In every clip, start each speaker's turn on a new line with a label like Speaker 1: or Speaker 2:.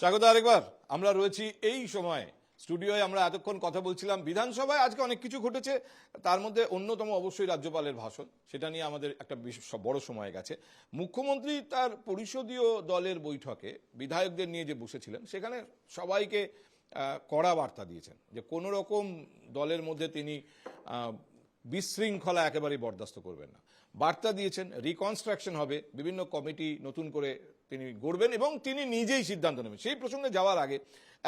Speaker 1: স্বাগত আরেকবার। আমরা রয়েছি এই সময় স্টুডিওয়ে, আমরা এতক্ষণ কথা বলছিলাম বিধানসভায় আজকে অনেক কিছু ঘটেছে, তার মধ্যে অন্যতম অবশ্যই রাজ্যপালের ভাষণ, সেটা নিয়ে আমাদের একটা বড় সময় গেছে। মুখ্যমন্ত্রী তার পরিষদীয় দলের বৈঠকে বিধায়কদের নিয়ে যে বসেছিলেন সেখানে সবাইকে কড়া বার্তা দিয়েছেন যে কোনো রকম দলের মধ্যে তিনি বিশৃঙ্খলা একেবারেই বরদাস্ত করবেন না। বার্তা দিয়েছেন রিকনস্ট্রাকশন হবে, বিভিন্ন কমিটি নতুন করে তিনি গড়বেন এবং তিনি নিজেই সিদ্ধান্ত নেবেন। সেই প্রসঙ্গে যাওয়ার আগে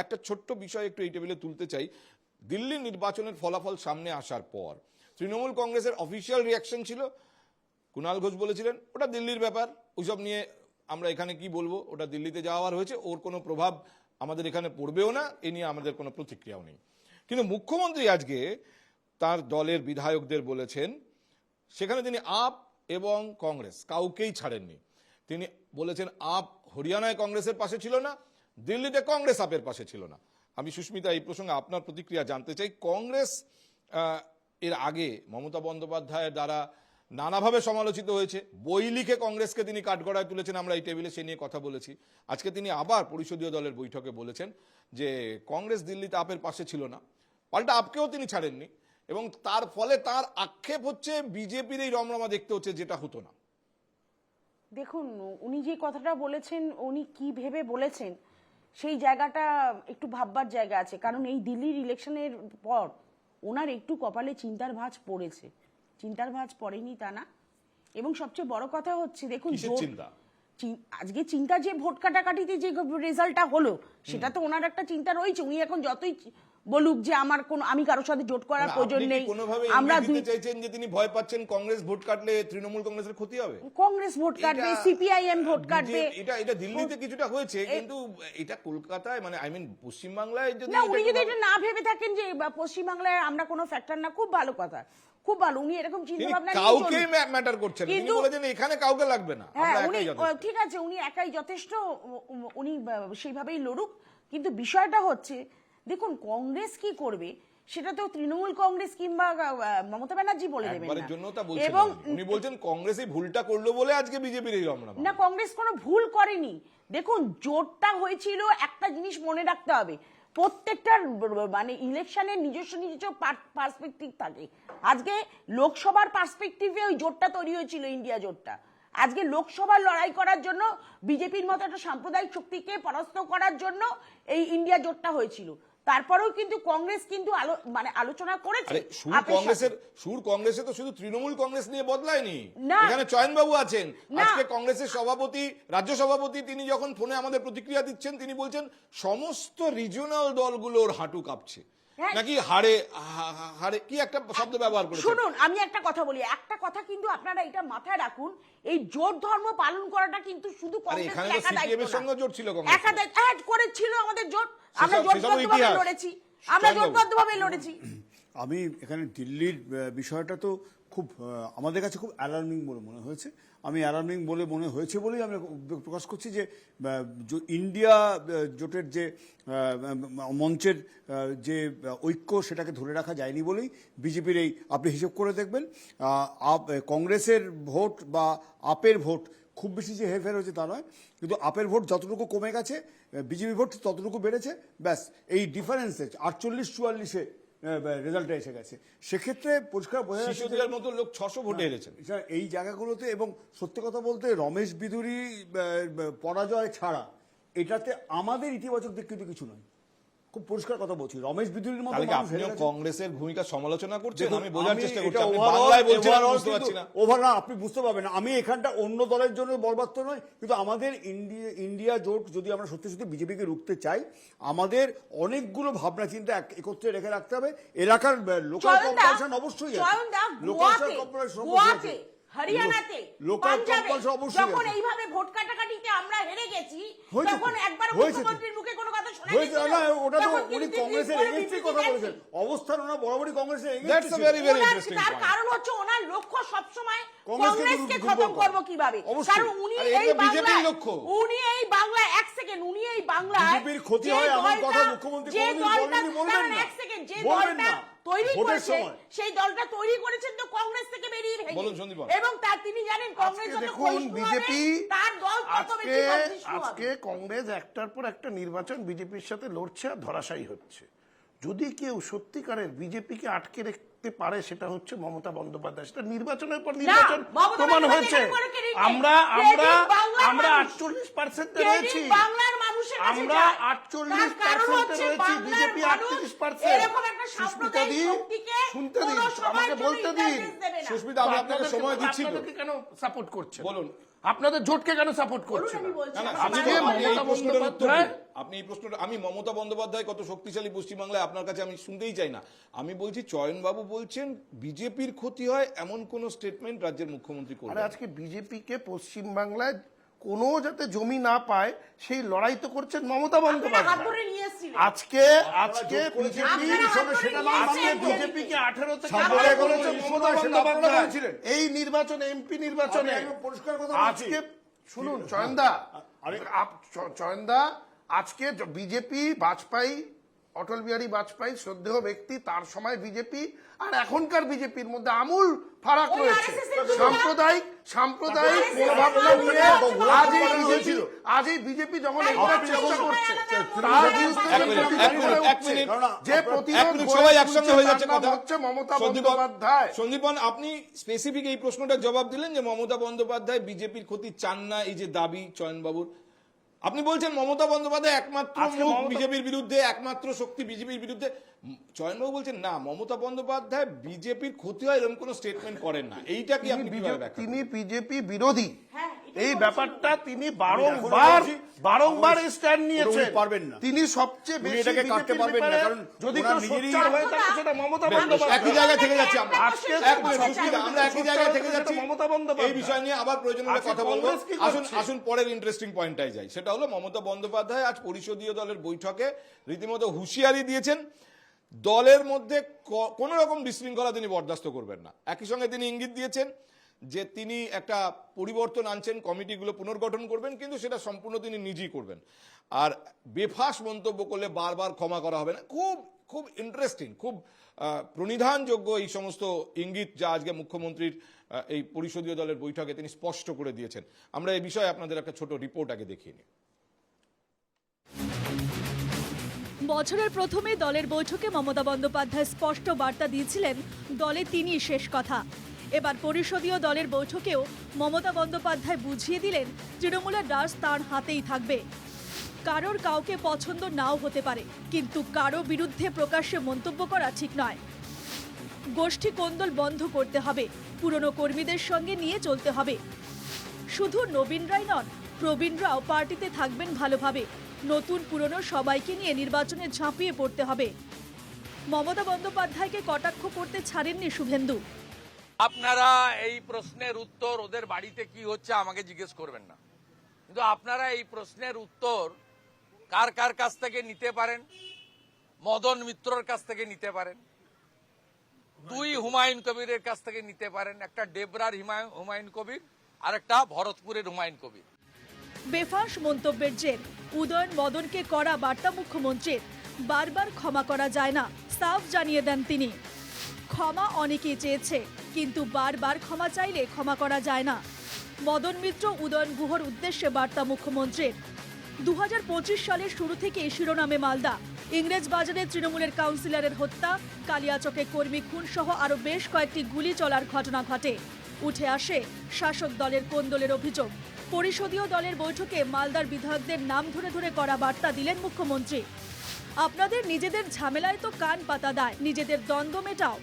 Speaker 1: একটা ছোট্ট বিষয় একটু এই টেবিলে তুলতে চাই। দিল্লি নির্বাচনের ফলাফল সামনে আসার পর তৃণমূল কংগ্রেসের অফিসিয়াল রিয়াকশন ছিল, কুণাল ঘোষ বলেছিলেন ওটা দিল্লির ব্যাপার, ওইসব নিয়ে আমরা এখানে কি বলবো, ওটা দিল্লিতে যাওয়ার হয়েছে, ওর কোনো প্রভাব আমাদের এখানে পড়বেও না, এ নিয়ে আমাদের কোনো প্রতিক্রিয়াও নেই। কিন্তু মুখ্যমন্ত্রী আজকে তার দলের বিধায়কদের বলেছেন, সেখানে তিনি আপ এবং কংগ্রেস কাউকেই ছাড়েননি। তিনি বলেছেন আপ হরিয়ানায় কংগ্রেসের পাশে ছিল না, দিল্লিতে কংগ্রেস আপের পাশে ছিল না। আমি সুস্মিতা এই প্রসঙ্গে আপনার প্রতিক্রিয়া জানতে চাই। কংগ্রেস এর আগে মমতা বন্দ্যোপাধ্যায়ের দ্বারা নানাভাবে সমালোচিত হয়েছে, বই লিখে কংগ্রেসকে তিনি কাঠগড়ায় তুলেছেন, আমরা এই টেবিলে সে নিয়ে কথা বলেছি। আজকে তিনি আবার পরিষদীয় দলের বৈঠকে বলেছেন যে কংগ্রেস দিল্লিতে আপের পাশে ছিল না, পাল্টা আপকেও তিনি ছাড়েননি, এবং তার ফলে তার আক্ষেপ হচ্ছে বিজেপির এই রমরমা দেখতে হচ্ছে, যেটা হতো না।
Speaker 2: দেখুন, উনি যে কথাটা বলেছেন, উনি কি ভেবে বলেছেন সেই জায়গাটা একটু ভাববার জায়গা আছে। কারণ এই দিল্লির ইলেকশনের পর ওনার একটু কপালে চিন্তার ভাঁজ পড়েছে, চিন্তার ভাঁজ পড়েনি তা না। এবং সবচেয়ে বড় কথা হচ্ছে, দেখুন আজকে চিন্তা যে ভোট কাটাকাটিতে যে রেজাল্টটা হলো সেটা তো ওনার একটা চিন্তা রয়েছে। উনি এখন যতই বলুক যে আমি কারোর সাথে জোট করার প্রয়োজন নেই, আমরা
Speaker 1: চাইছেন যে তিনি ভয় পাচ্ছেন কংগ্রেস ভোট কাটলে তৃণমূল কংগ্রেসের ক্ষতি হবে,
Speaker 2: কংগ্রেস ভোট কাটবে, সিপিআইএম ভোট কাটবে।
Speaker 1: এটা দিল্লিতে কিছুটা হয়েছে, কিন্তু এটা কলকাতায় মানে পশ্চিমবাংলায় যদি
Speaker 2: না, উনি যদি এটা না ভেবে থাকেন যে পশ্চিমবাংলায় আমরা কোনো ফ্যাক্টর না, খুব ভালো কথা, খুব ভালো। উনি এরকম চিন্তা ভাবনা
Speaker 1: কাউকে ম্যাটার করছেন, তিনি বলেছেন এখানে কাউকে লাগবে না,
Speaker 2: হ্যাঁ উনি ঠিক আছে, উনি একাই যথেষ্ট, উনি সেইভাবেই লড়ুক। কিন্তু বিষয়টা হচ্ছে, দেখুন কংগ্রেস কি করবে সেটা তো তৃণমূল কংগ্রেস কিংবা মমতা ব্যানার্জি বলে দেবেন না।
Speaker 1: এবং উনি বলছেন কংগ্রেস এই ভুলটা করলো বলে আজকে বিজেপির এই রমরমা।
Speaker 2: না, কংগ্রেস কোনো ভুল করেনি। দেখুন জোটটা হয়েছিল, একটা জিনিস মনে রাখতে হবে, প্রত্যেকটার মানে ইলেকশনের নিজস্ব পার্সপেক্টিভ থাকে। আজকে লোকসভার পার্সপেক্টিভে ওই জোটটা তৈরি হয়েছিল, ইন্ডিয়া জোটটা। আজকে লোকসভার লড়াই করার জন্য বিজেপির মতো একটা সাম্প্রদায়িক শক্তিকে পরাস্ত করার জন্য এই ইন্ডিয়া জোটটা হয়েছিল। তারপরেও কিন্তু কংগ্রেস কিন্তু আলোচনা করেছে।
Speaker 1: সুর কংগ্রেসে তো শুধু তৃণমূল কংগ্রেস নিয়ে বদলায়নি, এখানে চয়নবাবু আছেন, আজকে কংগ্রেসের সভাপতি, রাজ্য সভাপতি, তিনি যখন ফোনে আমাদের প্রতিক্রিয়া দিচ্ছেন তিনি বলছেন সমস্ত রিজিওনাল দলগুলোর হাঁটু কাঁপছে, নাকি হাড়ে কি একটা শব্দ ব্যবহার করেছেন।
Speaker 2: শুনুন, আমি একটা কথা বলি, একটা কথা কিন্তু আপনারা এটা মাথায় রাখুন, এই জোট ধর্ম পালন করাটা কিন্তু শুধু কংগ্রেসের একা দায়িত্ব না।
Speaker 1: সঙ্গে জোট ছিল, কংগ্রেস
Speaker 2: একা দায়িত্ব করেছিল আমাদের জোট, আমরা জোটবদ্ধভাবে লড়েছি, আমরা জোটবদ্ধভাবে লড়েছি।
Speaker 3: আমি এখানে দিল্লির বিষয়টা তো খুব আমাদের কাছে খুব অ্যালার্মিং বলে মনে হয়েছে। আমি অ্যালার্মিং বলে মনে হয়েছে বলেই আমি প্রকাশ করছি যে ইন্ডিয়া জোটের যে মঞ্চের যে ঐক্য সেটাকে ধরে রাখা যায়নি বলেই বিজেপির এই, আপনি হিসেব করে দেখবেন কংগ্রেসের ভোট বা আপের ভোট খুব বেশি যে হেরফের হয়েছে তা নয়, কিন্তু আপের ভোট যতটুকু কমে গেছে বিজেপি ভোট ততটুকু বেড়েছে, ব্যাস এই ডিফারেন্সে 48-44-এ রেজাল্টটা এসে গেছে। সেক্ষেত্রে পরিষ্কার বোঝা যাচ্ছে
Speaker 1: মতো লোক 600 ভোটে হেরেছেন
Speaker 3: এই জায়গাগুলোতে। এবং সত্যি কথা বলতে রমেশ বিদুরি পরাজয় ছাড়া এটাতে আমাদের ইতিবাচক দিক কিন্তু কিছু নয়, খুব পরিষ্কার কথা বলছি। রমেশ বিদুরির মতো
Speaker 1: কংগ্রেসের ভূমিকা সমালোচনা করছেন, আমি বোঝার চেষ্টা করছি
Speaker 3: ওভারঅল আপনি বুঝতে পারবেন। আমি এখানটা অন্য দলের জন্য বরবাদ তো নয়, কিন্তু আমাদের ইন্ডিয়া জোট যদি আমরা সত্যি সত্যি বিজেপিকে রুখতে চাই, আমাদের অনেকগুলো ভাবনা চিন্তা একত্রে রেখে রাখতে হবে। এলাকার লোকাল কর্পোরেশন অবশ্যই
Speaker 2: আছে, হরিয়ানাতে, যখন এইভাবে ভোট কাটাকাটিতে আমরা হেরে গেছি, তখন একবার মুখ্যমন্ত্রীর মুখে কোনো কথা শোনা গেছে না?
Speaker 3: ওটা তো উনি কংগ্রেসের এগেইনস্টে কথা বলেছেন, অবস্থান ওনার বরাবরই কংগ্রেসের
Speaker 2: এগেইনস্টে। তার কারণ হচ্ছে ওনার লক্ষ্য সবসময় কংগ্রেসকে খতম করব কিভাবে। কারণ উনি এই বাংলা এক সেকেন্ড, উনি এই বাংলায়
Speaker 3: বিজেপির ক্ষতি হয় এমন কথা মুখ্যমন্ত্রী কোনোদিন বলেননি, বলবেন না।
Speaker 2: এক সেকেন্ড, যে দলটা তৈরি
Speaker 3: ভোটের
Speaker 2: করেছেন,
Speaker 3: সময়।
Speaker 2: সেই দলটা তৈরি করেছেন তো কংগ্রেস থেকে বেরিয়ে ভেঙে।
Speaker 1: বলুন সন্দীপ বাবু।
Speaker 2: এবং তার তিনি জানেন কংগ্রেস
Speaker 4: আজকে
Speaker 2: যত
Speaker 4: দেখুন
Speaker 2: ক্ষয়িষ্ণু হবে,
Speaker 4: বিজেপি
Speaker 2: তার দল তত বেশি ক্ষয়িষ্ণু
Speaker 4: আজকে
Speaker 2: হবে।
Speaker 4: কংগ্রেস একটার পর একটা নির্বাচন বিজেপির সাথে লড়ছে আর ধরাশায়ী হচ্ছে। যদি কেউ সত্যিকারের বিজেপিকে আটকে রাখতে পারে সেটা হচ্ছে মমতা বন্দ্যোপাধ্যায়। সেটা নির্বাচনের পর নির্বাচন
Speaker 2: মমতা
Speaker 4: প্রমাণ
Speaker 2: বন্দ্যোপাধ্যায়
Speaker 4: হয়েছে।
Speaker 2: এখানে করে ক্রেডিট
Speaker 4: আমরা
Speaker 2: নেই।
Speaker 4: আমরা
Speaker 2: ক্রেডিট বাংলার
Speaker 4: আমরা
Speaker 2: মানুষ।
Speaker 4: 48%
Speaker 2: ক্রেডিট
Speaker 4: রয়েছি।
Speaker 2: বাংলার মানুষের কাছে
Speaker 4: আমরা
Speaker 2: যায়।
Speaker 4: 48%
Speaker 2: তার কারণ হচ্ছে
Speaker 4: রয়েছি,
Speaker 2: বাংলার
Speaker 4: বিজেপি
Speaker 2: মানুষ
Speaker 4: 38%।
Speaker 2: এরকম একটা
Speaker 4: সুস্মিতা
Speaker 2: সাম্প্রদায়িক
Speaker 4: দি,
Speaker 2: শক্তিকে
Speaker 4: শুনতে দিন,
Speaker 2: কোনো সময়ের
Speaker 4: আমাকে
Speaker 2: জন্য
Speaker 4: বলতে দিন।
Speaker 2: indulgence দেবে না।
Speaker 1: সুস্মিতা, আমি আপনাকে সময় দিচ্ছি তো।
Speaker 4: আপনাদেরকে কেন সাপোর্ট করছে?
Speaker 1: বলুন।
Speaker 4: আপনাদের জোটকে কেন সাপোর্ট করছে?
Speaker 2: আমি বলছি,
Speaker 1: না, না,
Speaker 2: আমার
Speaker 1: আপনি
Speaker 4: আজকে
Speaker 1: বলুন, আপনি এই
Speaker 4: মমতা
Speaker 1: প্রশ্নটার উত্তর
Speaker 4: বন্দ্যোপাধ্যায়-
Speaker 1: দিন। আপনি এই প্রশ্নটা, আমি মমতা বন্দ্যোপাধ্যায় কত শক্তিশালী পশ্চিমবাংলায় আপনার কাছে আমি শুনতেই চাই না। আমি বলছি চয়নবাবু বলছেন বিজেপির ক্ষতি হয় এমন কোন স্টেটমেন্ট রাজ্যের মুখ্যমন্ত্রী
Speaker 4: আরে
Speaker 1: করবেন।
Speaker 4: আজকে বিজেপিকে পশ্চিমবাংলায় কোনো যাতে জমি না পায় সেই লড়াই তো করছেন মমতা
Speaker 2: আপনারা হাত
Speaker 4: বন্দ্যোপাধ্যায়।
Speaker 2: ধরে নিয়ে এসেছিলেন।
Speaker 4: আজকে বিজেপি
Speaker 2: আপনারা হাত ধরে
Speaker 4: সেটা
Speaker 2: নিয়ে
Speaker 4: আজকে
Speaker 2: এসেছেন।
Speaker 4: বিজেপিকে 18 থেকে
Speaker 3: সাম্প্রদায়িক
Speaker 4: করেছে
Speaker 3: কোনো
Speaker 4: মমতা
Speaker 3: issue নয়, সেটা আপনারা
Speaker 4: বন্দ্যোপাধ্যায়।
Speaker 3: বলছিলেন।
Speaker 4: এই নির্বাচনে এমপি নির্বাচনে
Speaker 3: আমি একদম পরিষ্কার কথা বলছি।
Speaker 4: আজকে শুনুন চয়নদা,
Speaker 3: আরে-
Speaker 4: চয়নদা আজকে বিজেপি বাজপেয়ী, অটল বিহারী বাজপেয়ী শ্রদ্ধেয় ব্যক্তি, তার সময় বিজেপি আর এখনকার বিজেপির মধ্যে আমূল ফারাক
Speaker 2: ওই
Speaker 4: রয়েছে।
Speaker 2: RSS এর যুগে
Speaker 4: সাম্প্রদায়িক
Speaker 2: RSS
Speaker 4: মনোভাবনা
Speaker 2: এর
Speaker 4: নিয়ে
Speaker 2: যুগে
Speaker 4: আজ এই বিজেপি যখন
Speaker 2: হ্যাঁ,
Speaker 4: এগোনোর
Speaker 2: আপনি
Speaker 4: চেষ্টা
Speaker 2: যখন
Speaker 4: করছে,
Speaker 2: সময়
Speaker 4: তার
Speaker 2: আলাদা
Speaker 4: বিরুদ্ধে
Speaker 2: এক
Speaker 4: যে
Speaker 2: মিনিট,
Speaker 4: প্রতিবাদ
Speaker 1: এক মিনিট,
Speaker 4: করে
Speaker 1: এক
Speaker 4: উঠছে,
Speaker 1: মিনিট।
Speaker 4: যে
Speaker 1: এক
Speaker 4: প্রতিরোধ
Speaker 1: মিনিট,
Speaker 4: গড়ে
Speaker 1: সবাই
Speaker 4: তুলছে,
Speaker 1: একসঙ্গে হয়ে
Speaker 4: তার
Speaker 1: যাচ্ছে
Speaker 4: নাম
Speaker 1: কথা।
Speaker 4: হচ্ছে মমতা
Speaker 1: সন্দীপ
Speaker 4: বন্দ্যোপাধ্যায়।
Speaker 1: সন্দীপন, আপনি স্পেসিফিক এই প্রশ্নটার জবাব দিলেন যে মমতা বন্দ্যোপাধ্যায় বিজেপির ক্ষতি চান না, এই যে দাবি চয়নবাবুর। আপনি বলছেন মমতা বন্দ্যোপাধ্যায় একমাত্র
Speaker 4: আজকে
Speaker 1: মুখ
Speaker 4: মমতা-
Speaker 1: বিজেপির বিরুদ্ধে, একমাত্র শক্তি বিজেপির বিরুদ্ধে। চয়নবাবু বলছেন না, মমতা বন্দ্যোপাধ্যায় বিজেপির ক্ষতি হয় এরকম কোনো স্টেটমেন্ট করেন না। এইটা কি আপনি কিভাবে ব্যাখ্যা
Speaker 4: তিনি
Speaker 1: করেন?
Speaker 4: বিজেপি বিরোধী,
Speaker 2: হ্যাঁ, এটাই
Speaker 4: এই
Speaker 2: বলছি।
Speaker 4: ব্যাপারটা তিনি
Speaker 3: বলছি,
Speaker 4: বারংবার এই স্ট্যান্ড নিয়েছেন।
Speaker 3: উনি পারবেন না।
Speaker 4: তিনি সবচেয়ে
Speaker 3: উনি
Speaker 4: বেশি
Speaker 3: এটাকে কাটতে
Speaker 4: বিজেপির
Speaker 3: পারবেন না,
Speaker 4: ব্যাপারে
Speaker 3: কারণ
Speaker 4: যদি
Speaker 3: ওনার
Speaker 4: কেউ
Speaker 3: নিজেরই-
Speaker 4: সোচ্চার হয়ে থাকে সেটা মমতা
Speaker 1: বেশ,
Speaker 4: বন্দ্যোপাধ্যায়।
Speaker 1: একই জায়গায় থেকে যাচ্ছি আমরা।
Speaker 4: আজকে
Speaker 1: এক মিনিট, সুস্মিতা, আমরা একই জায়গায় থেকে যাচ্ছি।
Speaker 4: মমতা বন্দ্যোপাধ্যায়।
Speaker 1: এই বিষয় নিয়ে আবার প্রয়োজন হলে
Speaker 4: আজকে
Speaker 1: কথা বলবো।
Speaker 4: কংগ্রেস কি
Speaker 1: আসুন
Speaker 4: করছে?
Speaker 1: আসুন পরের ইন্টারেস্টিং পয়েন্টটাই যাই। সেটা হলো মমতা বন্দ্যোপাধ্যায় আজ পরিষদীয় দলের বৈঠকে রীতিমতো হুঁশিয়ারি দিয়েছেন, দলের মধ্যে কোনো রকম বিশৃঙ্খলা তিনি বরদাস্ত করবেন না। একই সঙ্গে তিনি ইঙ্গিত দিয়েছেন যে তিনি একটা পরিবর্তন আনছেন, কমিটিগুলো পুনর্গঠন করবেন, কিন্তু সেটা সম্পূর্ণ তিনি নিজেই করবেন। আর বেফাঁস মন্তব্য করলে বারবার ক্ষমা করা হবে না। খুব খুব ইন্টারেস্টিং, খুব প্রণিধানযোগ্য এই সমস্ত ইঙ্গিত যা আজকে মুখ্যমন্ত্রীর এই পরিষদীয় দলের বৈঠকে তিনি স্পষ্ট করে দিয়েছেন। আমরা এই বিষয়ে আপনাদের একটা ছোট রিপোর্ট আগে দেখিয়ে নিই।
Speaker 5: বছরের প্রথমে দলের বৈঠকে মমতা বন্দ্যোপাধ্যায় স্পষ্ট বার্তা দিয়েছিলেন দলে তিনিই শেষ কথা। এবার পরিষদীয় দলের বৈঠকেও মমতা বন্দ্যোপাধ্যায় বুঝিয়ে দিলেন তৃণমূলের রাজ তাঁর হাতেই থাকবে। কারোর কাউকে পছন্দ নাও হতে পারে, কিন্তু কারো বিরুদ্ধে প্রকাশ্যে মন্তব্য করা ঠিক নয়। গোষ্ঠী কোন্দল বন্ধ করতে হবে, পুরনো কর্মীদের সঙ্গে নিয়ে চলতে হবে। শুধু নবীনরাই নন, প্রবীণরাও পার্টিতে থাকবেন ভালোভাবে। নতুন পুরনো সবাইকে নিয়ে নির্বাচনে ঝাঁপিয়ে পড়তে হবে। মমতা বন্দ্যোপাধ্যায়কে কটাক্ষ করতে ছাড়েননি শুভেন্দু।
Speaker 6: আপনারা এই প্রশ্নের উত্তর ওদের বাড়িতে কি হচ্ছে আমাকে জিজ্ঞেস করবেন না, কিন্তু আপনারা এই প্রশ্নের উত্তর কার কার কাছ থেকে নিতে পারেন? মদন মিত্রর কাছ থেকে নিতে পারেন, দুই হুমায়ুন কবিরের কাছ থেকে নিতে পারেন, একটা ডেবরার হুমায়ুন কবির আর একটা ভরতপুরের হুমায়ুন কবির।
Speaker 5: বেফাঁস মন্তব্যের জের উদয়ন মদনকে কড়া বার্তা মুখ্যমন্ত্রীর। বারবার ক্ষমা করা যায় না, সাফ জানিয়ে দেন তিনি। ক্ষমা অনেকেই চেয়েছে, কিন্তু বারবার ক্ষমা চাইলে ক্ষমা করা যায় না। মদন মিত্র উদয়ন গুহর উদ্দেশ্যে বার্তা মুখ্যমন্ত্রীর। 2025 সালের শুরু থেকে শিরোনামে মালদা, ইংরেজ বাজারে তৃণমূলের কাউন্সিলরের হত্যা, কালিয়াচকে কর্মী খুন সহ আরও বেশ কয়েকটি গুলি চলার ঘটনা ঘটে। উঠে আসে শাসক দলের কোন্দলের অভিযোগ। পরিষদীয় দলের বৈঠকে মালদার বিধায়কদের নাম ধরে ধরে করা বার্তা দিলেন মুখ্যমন্ত্রী। আপনাদের নিজেদের ঝামেলায় তো কান পাতা দেয়, নিজেদের দ্বন্দ্ব মেটাও।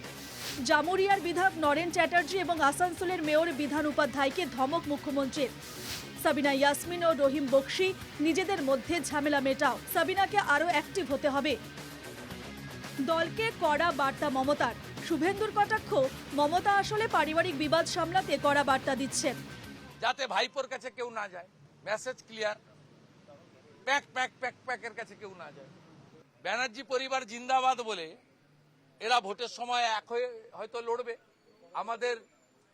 Speaker 5: জামুরিয়ার বিধায়ক নরেন চ্যাটার্জি এবং আসানসোলের মেয়র বিধান উপাধ্যায়কে ধমক মুখ্যমন্ত্রীর। সাবিনা ইয়াসমিন ও রহিম বক্সি, নিজেদের মধ্যে ঝামেলা মেটাও, সাবিনাকে আরও অ্যাক্টিভ হতে হবে। দলকে কড়া বার্তা মমতার। শুভেন্দুর কটাক্ষ, মমতা আসলে পারিবারিক বিবাদ সামলাতে কড়া বার্তা দিচ্ছেন।
Speaker 6: যাতে ভাইপোর কাছে কেউ না যায়, মেসেজ ক্লিয়ার। প্যাক প্যাক প্যাক প্যাকের কাছে কেউ না যায়। ব্যানার্জি পরিবার জিন্দাবাদ বলে এরা ভোটের সময় এক হয়ে হয়তো লড়বে। আমাদের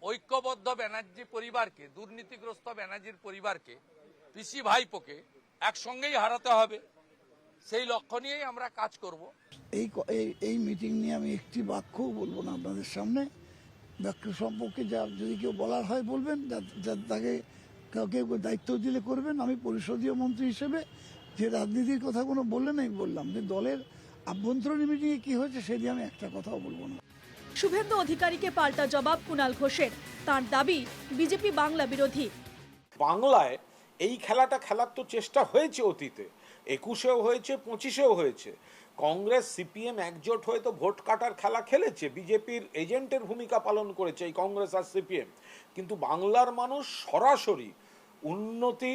Speaker 6: ঐক্যবদ্ধ ব্যানার্জি পরিবারকে, দুর্নীতিগ্রস্ত ব্যানার্জির পরিবারকে, পিসি ভাইপোকে একসঙ্গেই হারাতে হবে। সেই লক্ষ্য নিয়েই আমরা কাজ করব।
Speaker 7: এই মিটিং নিয়ে আমি একটি বাক্যও বলবো না আপনাদের সামনে। বাক্য সম্পর্কে যদি কেউ বলার হয় বলবেন, তাকে কাউকে দায়িত্ব দিলে করবেন। আমি পরিষদীয় মন্ত্রী হিসেবে যে রাজনীতির কথা কোনো বললেন আমি বললাম, যে দলের আভ্যন্তরীণ মিটিংয়ে কি হয়েছে সেটি আমি একটা কথাও বলবো না।
Speaker 5: শুভেন্দু অধিকারীকে পাল্টা জবাব কুণাল ঘোষের। তার দাবি বিজেপি বাংলা বিরোধী।
Speaker 8: বাংলায় এই খেলাটা খেলার তো চেষ্টা হয়েছে অতীতে, 21-এও হয়েছে, 25-এও হয়েছে। কংগ্রেস সিপিএম একজোট হয়ে তো ভোট কাটার খেলা খেলেছে, বিজেপির এজেন্টের ভূমিকা পালন করেছে এই কংগ্রেস আর সিপিএম। কিন্তু বাংলার মানুষ সরাসরি উন্নতি,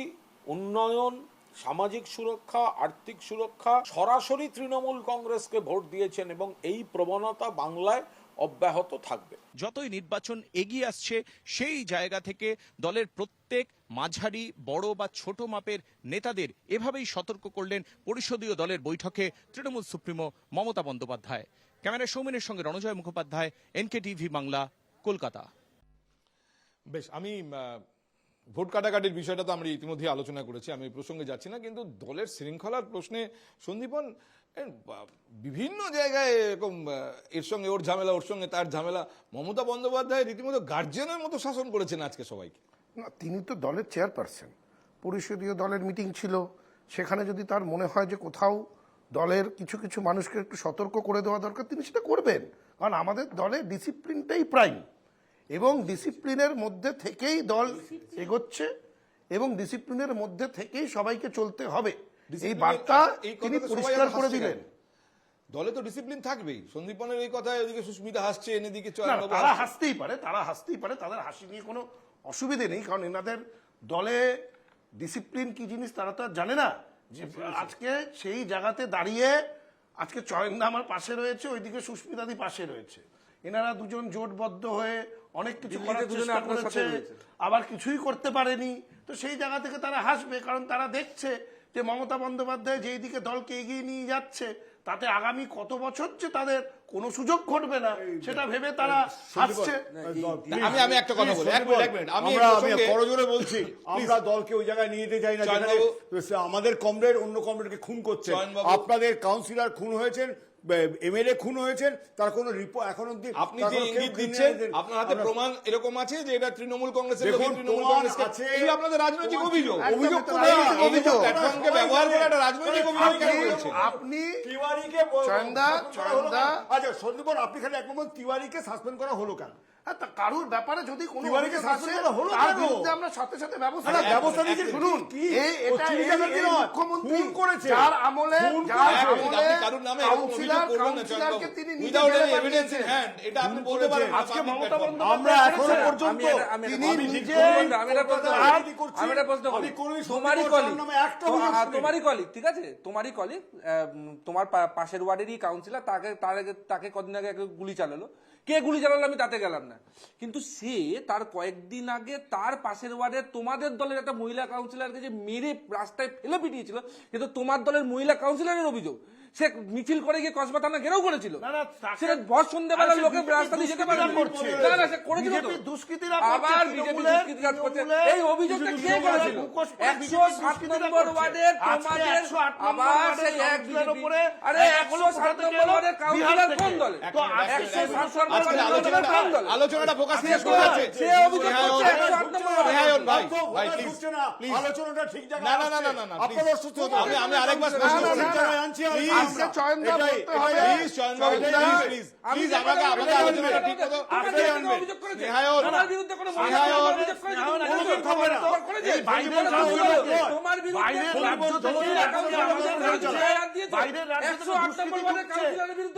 Speaker 8: উন্নয়ন, সামাজিক সুরক্ষা, আর্থিক সুরক্ষা সরাসরি তৃণমূল কংগ্রেসকে ভোট দিয়েছেন এবং এই প্রবণতা বাংলায় অব্যাহত থাকবে।
Speaker 9: যতই নির্বাচন এগিয়ে আসছে সেই জায়গা থেকে দলের প্রত্যেক মাঝারি, বড় বা ছোট মাপের নেতাদের এভাবেই সতর্ক করলেন পরিষদীয় দলের বৈঠকে তৃণমূল সুপ্রিমো মমতা বন্দ্যোপাধ্যায়। ক্যামেরায় সৌমেনের সঙ্গে রণজয় মুখোপাধ্যায়, NKTV বাংলা, কলকাতা।
Speaker 1: বেশ, আমি ভোট কাটাকাটির বিষয়টা তো আমরা ইতিমধ্যে আলোচনা করেছি, আমি এই প্রসঙ্গে যাচ্ছি না। কিন্তু দলের শৃঙ্খলার প্রশ্নে সন্দীপন বিভিন্ন জায়গায় এরকম এর সঙ্গে ওর ঝামেলা, ওর সঙ্গে তার ঝামেলা। মমতা বন্দ্যোপাধ্যায় রীতিমতো গার্জিয়ানের মতো শাসন করেছেন আজকে সবাইকে।
Speaker 4: না, তিনি তো দলের চেয়ারপারসন, পরিষদীয় দলের মিটিং ছিল, সেখানে যদি তার মনে হয় যে কোথাও দলের কিছু কিছু মানুষকে একটু সতর্ক করে দেওয়া দরকার, তিনি সেটা করবেন। কারণ আমাদের দলে ডিসিপ্লিনটাই প্রাইম, এবং ডিসিপ্লিনের মধ্যে থেকেই দল এগোচ্ছে এবং ডিসিপ্লিনের মধ্যে থেকেই সবাইকে চলতে হবে, এই বার্তা তিনি পরিষ্কার করে দিলেন।
Speaker 1: দলে তো ডিসিপ্লিন থাকবেই। সন্দীপনের এই কথায় ওদিকে সুস্মিতা হাসছে, এদিকে
Speaker 4: তারা হাসতেই পারে, তাদের হাসি নিয়ে কোনো অসুবিধে নেই। কারণ এনাদের দলে ডিসিপ্লিন কি জিনিস তারা তো আর জানে না। যে আজকে সেই জায়গাতে দাঁড়িয়ে আজকে চয়নদা আমার পাশে রয়েছে, ওইদিকে সুস্মিতাদি পাশে রয়েছে, এনারা দুজন জোটবদ্ধ হয়ে অনেক কিছু করার চেষ্টা করেছে, আবার কিছুই করতে পারেনি। তো সেই জায়গা থেকে তারা হাসবে, কারণ তারা দেখছে যে মমতা বন্দ্যোপাধ্যায় যেই দিকে দলকে এগিয়ে নিয়ে যাচ্ছে তাতে আগামী কত বছর যে তাদের কোনো সুযোগ ঘটবে না সেটা ভেবে তারা হাসছে।
Speaker 1: আমি একটা কথা বলি, এক মিনিট, আমি
Speaker 3: করজোরে বলছি, আমরা দলকে ওই জায়গায় নিয়ে যেতে চাই না যেখানে আমাদের কমরেড অন্য কমরেডকে খুন করছে। আপনাদের কাউন্সিলর খুন হয়েছেন, এমএলএ খুন হয়েছেন, তার কোনো রিপোর্ট এখন অবধি
Speaker 1: আপনি যে ইঙ্গিত দিচ্ছেন, আপনার হাতে প্রমাণ এরকম আছে যে এটা তৃণমূল কংগ্রেসের লোক, তৃণমূল কংগ্রেস আছে, এগুলো আপনাদের রাজনৈতিক অভিযোগ।
Speaker 3: অভিযোগ তো
Speaker 1: অভিযোগ প্ল্যাটফর্মকে ব্যবহার করে একটা রাজনৈতিক অভিযোগ কেন বলছেন
Speaker 4: আপনি?
Speaker 3: তিওয়ারিকে
Speaker 4: চয়নদা
Speaker 3: আচ্ছা সন্দীপন, আপনি খালি এক নম্বর তিওয়ারিকে সাসপেন্ড করা হলো কেন?
Speaker 4: কারুর ব্যাপারে যদি কোনো
Speaker 3: তিওয়ারিকে
Speaker 4: অভিযোগ
Speaker 3: শাসন
Speaker 4: আসে,
Speaker 3: করা হলো
Speaker 4: তার
Speaker 3: কেন?
Speaker 4: বিরুদ্ধে আমরা সাথে সাথে ব্যবস্থা
Speaker 3: ব্যবস্থা নিয়েছেন।
Speaker 4: শুনুন, এটা এই মুখ্যমন্ত্রী
Speaker 3: খুন করেছে,
Speaker 4: যার আমলে
Speaker 1: আপনি কারুর নামে এরকম অভিযোগ করবেন না
Speaker 4: কাউন্সিলরকে তিনি নিজে
Speaker 1: উইদাউট
Speaker 4: জেলে
Speaker 1: এনি এভিডেন্স ইন
Speaker 4: পাঠিয়েছেন।
Speaker 1: হ্যান্ড, এটা আপনি বলতে পারেন না।
Speaker 4: আজকে মমতা বন্দ্যোপাধ্যায়
Speaker 3: আমরা এখনো পর্যন্ত
Speaker 4: তিনি নিজে
Speaker 10: তোমারই কলিগ, ঠিক আছে, তোমারই কলিগ, তোমার পাশের ওয়ার্ডেরই কাউন্সিলর, তাকে কদিন আগে গুলি চালালো। কে গুলি চালালো আমি তাতে গেলাম না, কিন্তু সে তার কয়েকদিন আগে তার পাশের ওয়ার্ডের তোমাদের দলের একটা মহিলা কাউন্সিলরকে যে মেরে রাস্তায় ফেলে পিটিয়েছিল, কিন্তু তোমার দলের মহিলা কাউন্সিলরের অভিযোগ সে মিছিল করে গিয়ে কসবা থানা ঘেরাও করেছিল। সে ভর সন্ধ্যাবেলা লোকে রাস্তা দিয়ে যেতে পারে না, সে করেছিল তো। আবার বিজেপি দুষ্কৃতিকাজ করছে, এই অভিযোগটা কে করেছিল? 107 নম্বর ওয়ার্ডের তোমাদের, আবার সেই এক উপরে, আরে 107 নম্বর ওয়ার্ডের কাউন্সিলর কোন দলে? 107
Speaker 1: আলোচনাটা ফোকাস শেষ করে যাচ্ছে।
Speaker 10: সে অভিযোগ করছে 108 নম্বর ওয়ার্ডের।
Speaker 1: ভাই প্লিজ
Speaker 3: আলোচনাটা ঠিক জায়গায়
Speaker 1: না না না না না
Speaker 3: আপনারা সুস্থ হতে হবে।
Speaker 1: আমি আরেকবার প্রশ্ন করছি,
Speaker 3: আনছি
Speaker 4: আজকে চয়নদা বলতে হয়,
Speaker 1: প্লিজ চয়নবাবু, প্লিজ আমাকে আলোচনাটা ঠিক মতো আপনি আনবেন।
Speaker 10: অভিযোগ করেছে
Speaker 1: নেহায়ন,
Speaker 10: তোমার বিরুদ্ধে কোনো অভিযোগ করেছে, তোমার বিরুদ্ধে
Speaker 4: বাইরের রাজ্য থেকে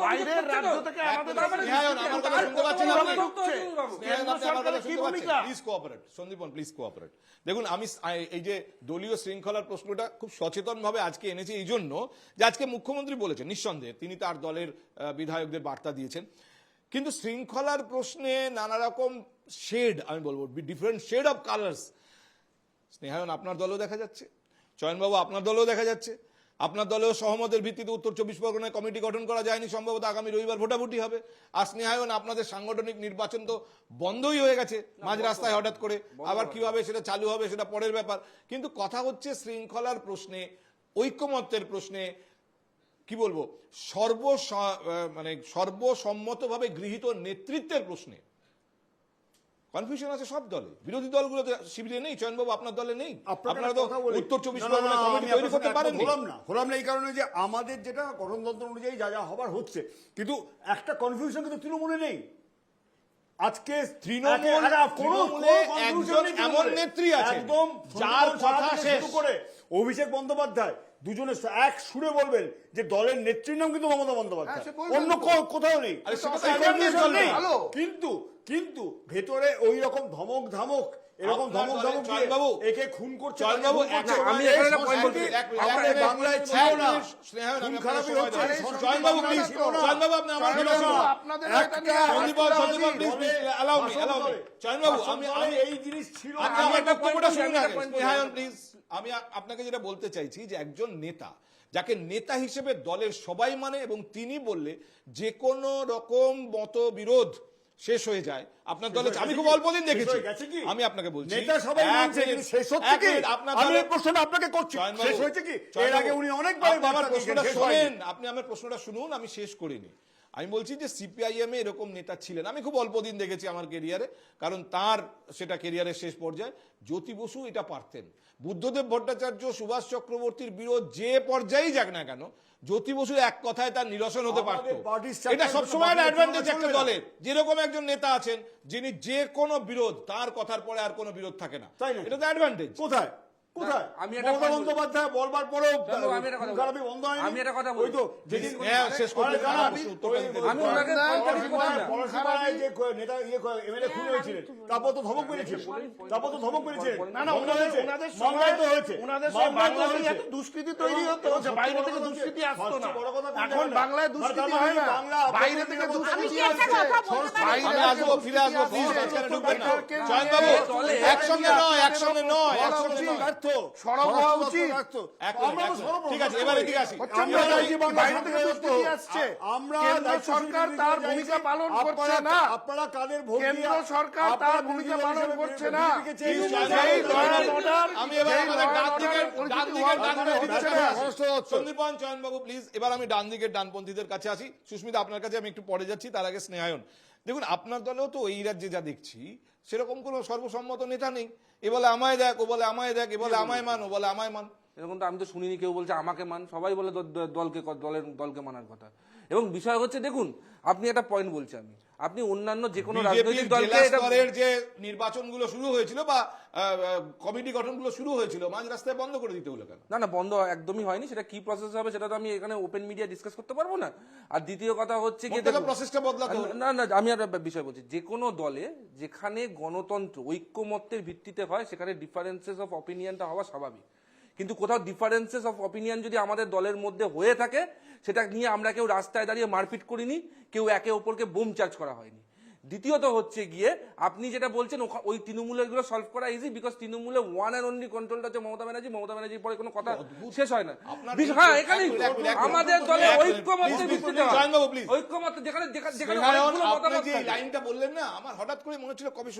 Speaker 4: বাইরের রাজ্য থেকে আমাদের
Speaker 1: নেহায়ন, আমার কথা শুনতে পাচ্ছেন আপনি?
Speaker 4: কেন্দ্র সরকারের কি ভূমিকা?
Speaker 1: Please cooperate Sandipan, please cooperate. দেখুন, আমি এই যে দলীয় শৃঙ্খলার প্রশ্নটা খুব সচেতন ভাবে আজকে এনেছি এই জন্য যে আজকে মুখ্যমন্ত্রী বলেছেন, নিঃসন্দেহে তিনি তার দলের বিধায়কদের বার্তা দিয়েছেন, কিন্তু শৃঙ্খলার প্রশ্নে নানা রকম শেড, আমি বলবো ডিফারেন্ট শেড অফ কালার্স স্নেহায়ন আপনার দলেও দেখা যাচ্ছে, চয়নবাবু আপনার দলেও দেখা যাচ্ছে। আপনার দলেও সহমতের ভিত্তিতে উত্তর 24 পরগনায় কমিটি গঠন করা যায়নি, সম্ভবত আগামী রবিবার ভোটাভুটি হবে। আর স্নেহায়ন আপনাদের সাংগঠনিক নির্বাচন তো বন্ধই হয়ে গেছে মাঝ রাস্তায় হঠাৎ করে, আবার কিভাবে সেটা চালু হবে সেটা পরের ব্যাপার। কিন্তু কথা হচ্ছে শৃঙ্খলার প্রশ্নে, ঐক্যমত্যের প্রশ্নে কি বলবো মানে সর্বসম্মতভাবে গৃহীত নেতৃত্বের প্রশ্নে কনফিউশন আছে সব দলে। বিরোধী দলগুলোতে শিবিরে নেই, চয়নবাবু আপনার দলে নেই, আপনারা তো উত্তর 24 পরগনা কমিটি তৈরি করতে পারেননি।
Speaker 3: হলাম না এই কারণে যে আমাদের যেটা গঠনতন্ত্র অনুযায়ী যা যা হবার হচ্ছে, কিন্তু একটা কনফিউশন কিন্তু তৃণমূলে নেই। আজকে
Speaker 1: তৃণমূলে একজন এমন নেত্রী আছে
Speaker 3: একদম
Speaker 1: যার কথা শেষ
Speaker 3: করে অভিষেক বন্দ্যোপাধ্যায় দুজনে এক সুরে বলবেন যে দলের নেত্রীর নাম কিন্তু মমতা বন্দ্যোপাধ্যায়, অন্য কোথাও নেই। কিন্তু ভেতরে ওই রকম ধমক ধামক, এরকম ধমক ধামক
Speaker 1: বাবু
Speaker 3: একে খুন করছে,
Speaker 1: বাবু
Speaker 10: আমি এখানে একটা point বলতে
Speaker 3: বাংলায় ছিল না, খুন খারাপি হচ্ছে,
Speaker 1: বাবু প্লিজ, বাবু আপনি আমার
Speaker 3: আমি এই জিনিস ছিল না।
Speaker 1: আমি আপনাকে যেটা বলতে চাইছি যে একজন নেতা যাকে নেতা হিসেবে দলের সবাই মানে, এবং তিনি বললে যে কোনো রকম মতবিরোধ শেষ হয়ে যায় আপনার দলে। আমি খুব অল্প দিন দেখেছি, আমি আপনাকে বলছি
Speaker 3: নেতা সবাই মানছে, কিন্তু শেষ হচ্ছে কি? আমি এই প্রশ্নটা আপনাকে করছি, শেষ হয়েছে কি? এর আগে উনি অনেকবার
Speaker 1: আমার প্রশ্নটা শুনেন, আপনি আমার প্রশ্নটা শুনুন, আমি শেষ করিনি। আমি বলছি যে সিপিআইএম এ এরকম নেতা ছিলেন, আমি খুব অল্প দিন দেখেছি আমার কেরিয়ারে, কারণ তার সেটা কেরিয়ারের শেষ পর্যায়ে। জ্যোতি বসু এটা পারতেন, বুদ্ধদেব ভট্টাচার্য, সুভাষ চক্রবর্তীর বিরোধ যে পর্যায়েই যাক না কেন, জ্যোতি বসু এক কথায় তার নিরসন হতে পারত। এটা সবসময় অ্যাডভান্টেজ একটা দলের, যেরকম একজন নেতা আছেন যিনি যে কোনো বিরোধ, তার কথার পরে আর কোনো বিরোধ থাকে না, এটা তো অ্যাডভান্টেজ।
Speaker 3: কোথায় কোথায়
Speaker 10: আমি একটা
Speaker 3: মমতা বন্দ্যোপাধ্যায় বলবার পরেও
Speaker 10: আমি একটা কথা
Speaker 3: খারাপই বন্ধ হয়নি।
Speaker 10: আমি একটা কথা বলি,
Speaker 3: ওই তো যেদিন
Speaker 1: শেষ করতে
Speaker 10: আমি ওনাকে
Speaker 3: পলাশিপাড়ায় যে নেতা এমএলএ খুন হয়েছিলেন, তারপর তো ধমক মেরেছিলেন,
Speaker 4: না না, ওনাদের
Speaker 3: মামলায় তো হয়েছে,
Speaker 4: বাংলাদেশে এত দুষ্কৃতি তৈরি হতো যে বাইরে থেকে দুষ্কৃতি আসতো না। এখন বাংলায় দুষ্কৃতি হয় না, বাইরে থেকে দুষ্কৃতি আসছে।
Speaker 1: আমি আসবো, ফিরে আসবো, প্লিজ মাঝখানে ঢুকবেন না। চয়নবাবু একসঙ্গে নয়, একসঙ্গে নয়, একসঙ্গে নয়।
Speaker 4: সরব হওয়া উচিত।
Speaker 1: ঠিক আছে, এবারে ঠিক আছে।
Speaker 4: বাইরে থেকে দুষ্কৃতি আসছে, কেন্দ্র সরকার তার ভূমিকা পালন করছে না।
Speaker 3: আপনারা কাদের ভোট দিয়ে
Speaker 4: কেন্দ্র সরকার তার ভূমিকা পালন করছে না।
Speaker 1: আমি এবার সন্দীপন চয়নবাবু প্লিজ, এবার আমি ডান দিকের ডানপন্থীদের কাছে আসি। সুস্মিতা আপনার কাছে আমি একটু পরে যাচ্ছি, তার আগে স্নেহায়ন। দেখুন আপনার দলেও তো এই রাজ্যে যা দেখছি সেরকম কোনো সর্বসম্মত নেতা নেই। এ বলে আমায় দেখ, ও বলে আমায় দেখ, এ বলে আমায় মান, ও বলে আমায় মান।
Speaker 10: এরকম তো আমি তো শুনিনি কেউ বলছে আমাকে মান, সবাই বলে দলকে মানার কথা। এবং বিষয় হচ্ছে দেখুন, আপনি একটা পয়েন্ট বলছি, আপনি অন্যান্য যে কোনো রাজনৈতিক দলকে
Speaker 1: যে নির্বাচনগুলো শুরু হয়েছিল বা কমিটি গঠনগুলো শুরু হয়েছিল মাঝ রাস্তায় বন্ধ করে দিতে হলো কেন?
Speaker 10: না বন্ধ একদমই হয়নি, সেটা কি প্রসেস হবে সেটা তো আমি এখানে ওপেন মিডিয়া ডিসকাস করতে পারবো না। আর দ্বিতীয় কথা হচ্ছে কি,
Speaker 1: প্রসেসটা বদলাতে হবে।
Speaker 10: না আমি একটা বিষয় বলছি, যে কোনো দলে যেখানে গণতন্ত্র ঐক্যমত্যের ভিত্তিতে হয় সেখানে ডিফারেন্সেস অফ অপিনিয়নটা হওয়া স্বাভাবিক। কিন্তু কোথাও ডিফারেন্সেস অফ অপিনিয়ন যদি আমাদের দলের মধ্যে হয়ে থাকে, সেটা নিয়ে আমরা কেউ রাস্তায় দাঁড়িয়ে মারপিট করিনি, কেউ একে অপরকে বোম চার্জ করা হয়নি। দ্বিতীয়ত হচ্ছে গিয়ে আপনি যেটা বলছেন ওই তৃণমূলের গুলো সলভ করা ইজি, বিকজ তৃণমূলে ওয়ান অ্যান্ড অনলি কন্ট্রোলটা হচ্ছে মমতা ব্যানার্জির পরে কোনো কথা শেষ হয় না। হ্যাঁ, এখানে আমাদের দলে ঐক্যমত্যের ভিত্তিতে ঐক্যমত্য যেখানে
Speaker 1: লাইনটা বললেন না, আমার হঠাৎ করে মনে ছিল কবে